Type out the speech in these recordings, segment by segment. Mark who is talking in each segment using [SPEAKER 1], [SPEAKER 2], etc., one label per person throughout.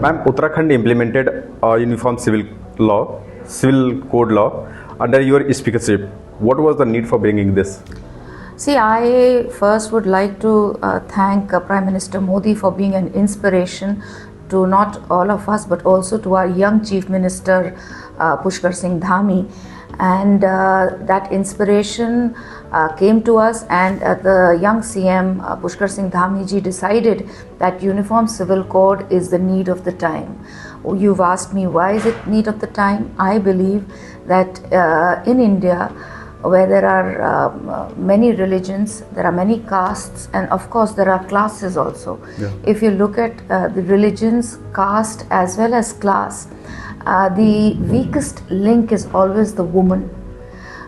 [SPEAKER 1] Ma'am, Uttarakhand implemented a uniform civil code law under your speakership. What was the need for bringing this?
[SPEAKER 2] See, I first would like to thank Prime Minister Modi for being an inspiration to not all of us but also to our young Chief Minister Pushkar Singh Dhami. And that inspiration came to us, and the young CM Pushkar Singh Dhami ji decided that uniform civil code is the need of the time. You've asked me why is it need of the time? I believe that in India, where there are many religions, there are many castes, and of course there are classes also. Yeah. If you look at the religions, caste as well as class, the weakest link is always the woman.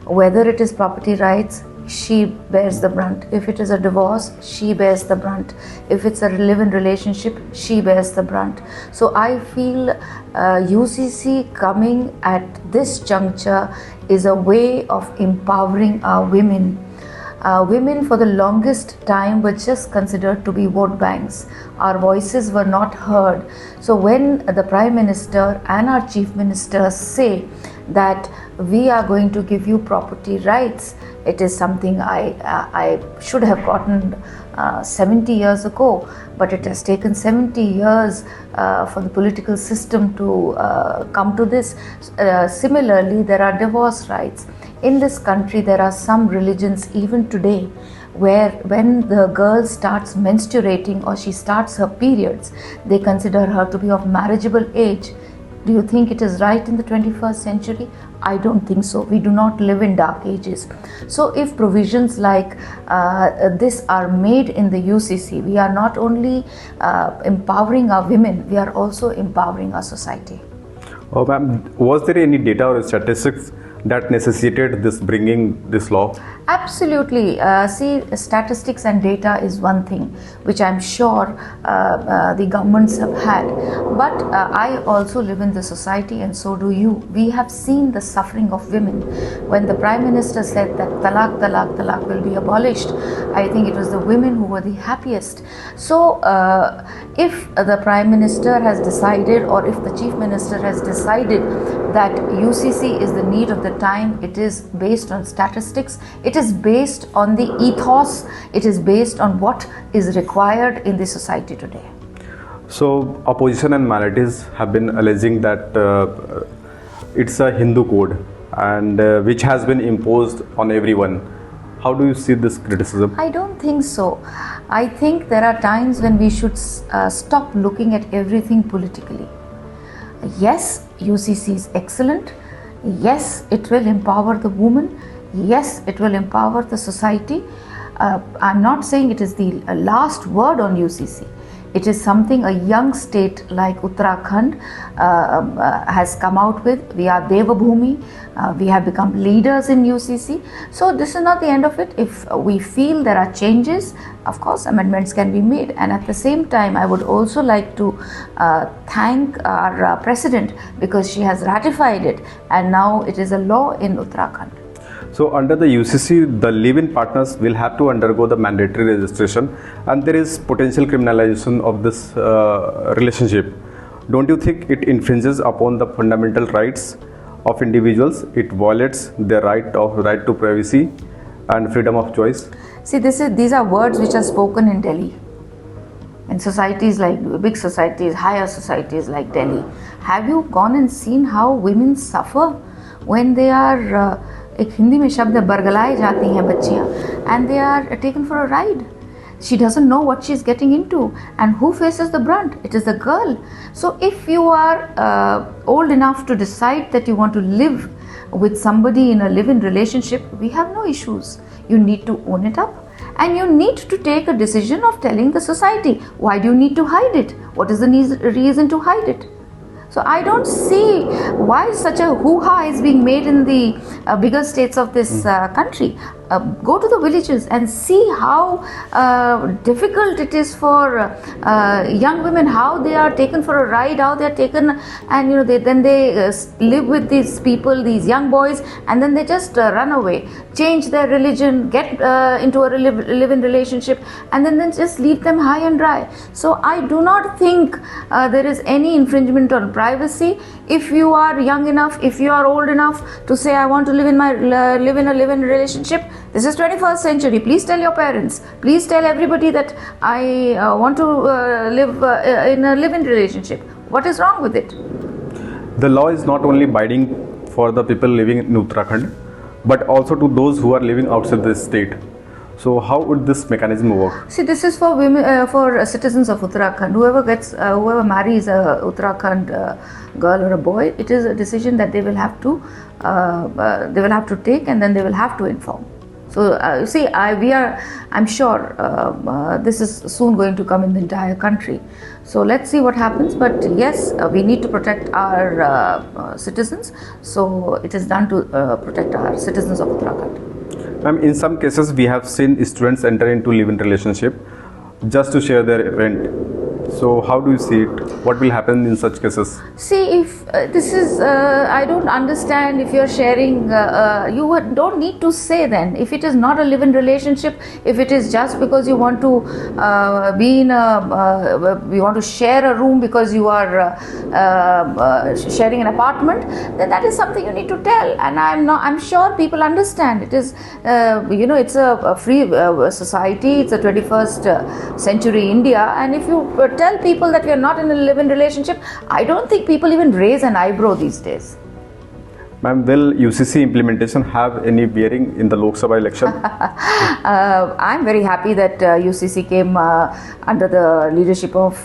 [SPEAKER 2] Whether it is property rights, she bears the brunt. If it is a divorce, she bears the brunt. If it's a live-in relationship, she bears the brunt. So I feel UCC coming at this juncture is a way of empowering our women. Women for the longest time were just considered to be vote banks. Our voices were not heard. So when the Prime Minister and our Chief Minister say that we are going to give you property rights, it is something I should have gotten 70 years ago, but it has taken 70 years for the political system to come to this. Similarly, there are divorce rights. In this country, there are some religions even today where when the girl starts menstruating or she starts her periods, they consider her to be of marriageable age. Do you think it is right in the 21st century? I don't think so. We do not live in dark ages. So if provisions like this are made in the UCC, we are not only empowering our women, we are also empowering our society.
[SPEAKER 1] Oh, ma'am, was there any data or statistics that necessitated this bringing this law?
[SPEAKER 2] Absolutely. See, statistics and data is one thing which I'm sure the governments have had. But I also live in the society, and so do you. We have seen the suffering of women. When the Prime Minister said that talaq will be abolished, I think it was the women who were the happiest. So if the Prime Minister has decided, or if the Chief Minister has decided that UCC is the need of the time, it is based on statistics, it is based on the ethos, it is based on what is required in the society today.
[SPEAKER 1] So opposition and minorities have been alleging that it's a Hindu code and which has been imposed on everyone. How do you see this criticism?
[SPEAKER 2] I don't think so. I think there are times when we should stop looking at everything politically. Yes, UCC is excellent. Yes, it will empower the woman. Yes, it will empower the society. I'm not saying it is the last word on UCC. It is something a young state like Uttarakhand has come out with. We are Devabhumi. We have become leaders in UCC. So this is not the end of it. If we feel there are changes, of course amendments can be made. And at the same time, I would also like to thank our President, because she has ratified it and now it is a law in Uttarakhand.
[SPEAKER 1] So under the UCC, the live-in partners will have to undergo the mandatory registration, and there is potential criminalization of this relationship. Don't you think it infringes upon the fundamental rights of individuals? It violates their right to privacy and freedom of choice?
[SPEAKER 2] See, these are words which are spoken in Delhi. In societies like big societies, higher societies like Delhi. Have you gone and seen how women suffer when they are एक हिंदी में शब्द बरगलाए जाती हैं बच्चियाँ, and they are taken for a ride. She doesn't know what she's getting into, and who faces the brunt? It is the girl. So if you are old enough to decide that you want to live with somebody in a live-in relationship, we have no issues. You need to own it up, and you need to take a decision of telling the society. Why do you need to hide it? What is the reason to hide it? So I don't see why such a hoo-ha is being made in the bigger states of this country. go to the villages and see how difficult it is for young women, how they are taken for a ride, how they are taken, and then they live with these people, these young boys, and then they just run away, change their religion, get into a live-in relationship, and then just leave them high and dry. So I do not think there is any infringement on privacy. If you are young enough, if you are old enough to say, I want to live in a live-in relationship, this is 21st century. Please tell your parents. Please tell everybody that I want to live in a live-in relationship. What is wrong with it?
[SPEAKER 1] The law is not only binding for the people living in Uttarakhand, but also to those who are living outside the state. So how would this mechanism work?
[SPEAKER 2] See, this is for women, for citizens of Uttarakhand. Whoever marries a Uttarakhand girl or a boy, it is a decision that they will have to take, and then they will have to inform. So I'm sure this is soon going to come in the entire country. So let's see what happens. But yes, we need to protect our citizens. So it is done to protect our citizens of Uttarakhand.
[SPEAKER 1] In some cases, we have seen students enter into live-in relationship just to share their rent. So how do you see it? What will happen in such cases?
[SPEAKER 2] See, if this is, I don't understand if you're sharing, you don't need to say then. If it is not a live-in relationship, if it is just because you want to you want to share a room because you are sharing an apartment, then that is something you need to tell. And I'm sure people understand. It is, it's a free society. It's a 21st century India. And if you tell people that we are not in a live-in relationship, I don't think people even raise an eyebrow these days.
[SPEAKER 1] Ma'am, will UCC implementation have any bearing in the Lok Sabha election?
[SPEAKER 2] I'm very happy that UCC came under the leadership of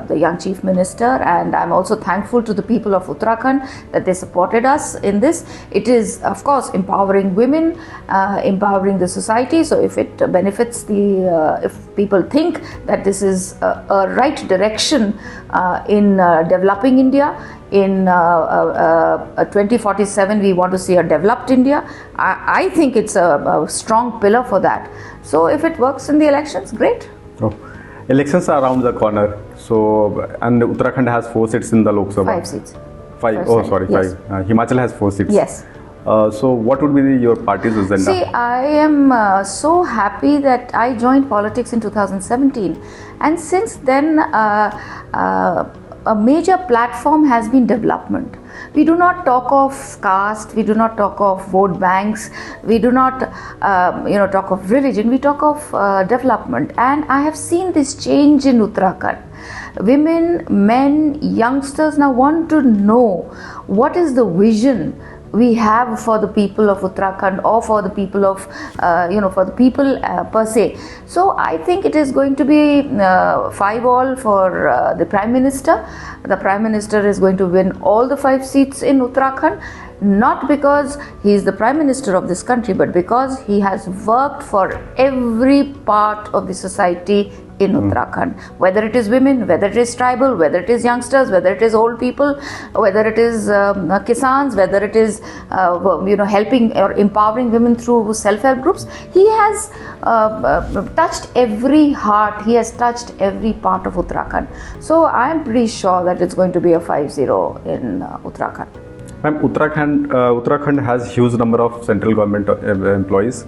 [SPEAKER 2] the young Chief Minister, and I'm also thankful to the people of Uttarakhand that they supported us in this. It is, of course, empowering women, empowering the society. So if it benefits if people think that this is a right direction in developing India, in 2047 we want to see a developed India. I think it's a strong pillar for that. So if it works in the elections, great.
[SPEAKER 1] Oh. Elections are around the corner. So, and Uttarakhand has 4 seats in the Lok Sabha.
[SPEAKER 2] 5 seats.
[SPEAKER 1] 5. Oh, sorry,
[SPEAKER 2] yes.
[SPEAKER 1] 5. Himachal has 4 seats.
[SPEAKER 2] Yes.
[SPEAKER 1] So what would be your party's agenda?
[SPEAKER 2] See, I am so happy that I joined politics in 2017, and since then a major platform has been development. We do not talk of caste, we do not talk of vote banks, we do not talk of religion, we talk of development. And I have seen this change in Uttarakhand. Women, men, youngsters now want to know what is the vision we have for the people of Uttarakhand, or for the people of, for the people per se. So I think it is going to be 5-all for the Prime Minister. The Prime Minister is going to win all the 5 seats in Uttarakhand, not because he is the Prime Minister of this country, but because he has worked for every part of the society in Uttarakhand, whether it is women, whether it is tribal, whether it is youngsters, whether it is old people, whether it is kisans, whether it is helping or empowering women through self-help groups. He has touched every heart, he has touched every part of Uttarakhand. So I am pretty sure that it's going to be a 5-0 in Uttarakhand.
[SPEAKER 1] Ma'am, Uttarakhand has huge number of central government employees,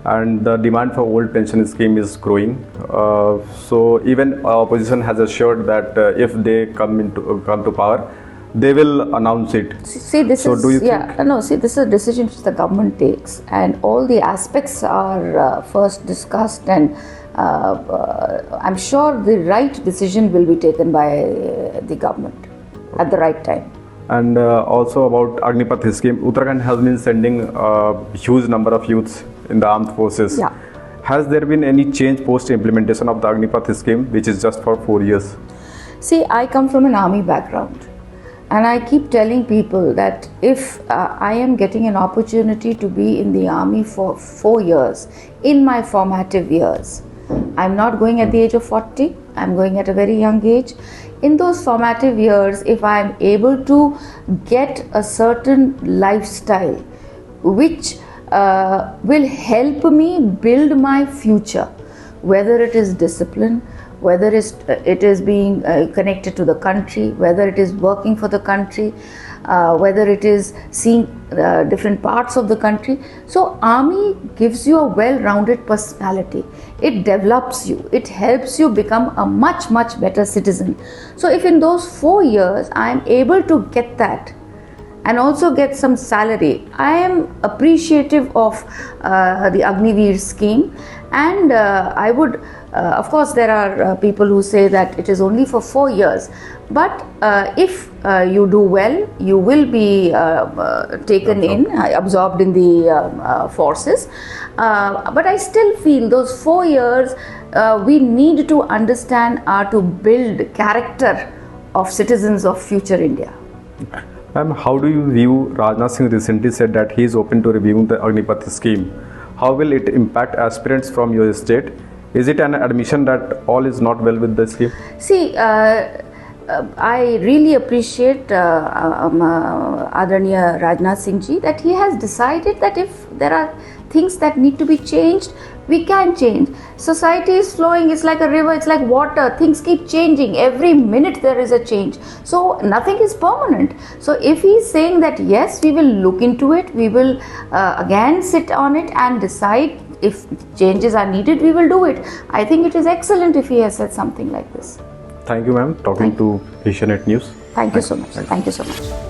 [SPEAKER 1] and the demand for old pension scheme is growing. So even opposition has assured that if they come to power, they will announce it.
[SPEAKER 2] See, this
[SPEAKER 1] so
[SPEAKER 2] is,
[SPEAKER 1] do you
[SPEAKER 2] yeah,
[SPEAKER 1] think?
[SPEAKER 2] no, see, this is a decision which the government takes, and all the aspects are first discussed, and I'm sure the right decision will be taken by the government at the right time.
[SPEAKER 1] And also about Agnipath scheme, Uttarakhand has been sending a huge number of youths in the armed forces.
[SPEAKER 2] Yeah.
[SPEAKER 1] Has there been any change post implementation of the Agnipath scheme, which is just for 4 years?
[SPEAKER 2] See, I come from an army background, and I keep telling people that if I am getting an opportunity to be in the army for 4 years, in my formative years, I'm not going at the age of 40, I'm going at a very young age. In those formative years, if I am able to get a certain lifestyle which will help me build my future, whether it is discipline, whether it is being connected to the country, whether it is working for the country, whether it is seeing different parts of the country. So army gives you a well-rounded personality. It develops you. It helps you become a much better citizen. So if in those 4 years I am able to get that and also get some salary, I am appreciative of the Agniveer scheme, and I would of course there are people who say that it is only for 4 years, but if you do well, you will be taken in, absorbed in the forces, but I still feel those 4 years we need to understand are to build character of citizens of future India.
[SPEAKER 1] Ma'am, how do you view Rajnath Singh recently said that he is open to reviewing the Agnipath scheme? How will it impact aspirants from your state? Is it an admission that all is not well with the scheme?
[SPEAKER 2] See, I really appreciate Adharaniya Rajnath Singh ji that he has decided that if there are things that need to be changed, we can change. Society is flowing, it's like a river, it's like water, things keep changing, every minute there is a change, so nothing is permanent. So if he is saying that yes, we will look into it, we will again sit on it and decide if changes are needed, we will do it. I think it is excellent if he has said something like this.
[SPEAKER 1] Thank you, ma'am, talking to Asianet News.
[SPEAKER 2] Thank you so much. Thank you so much.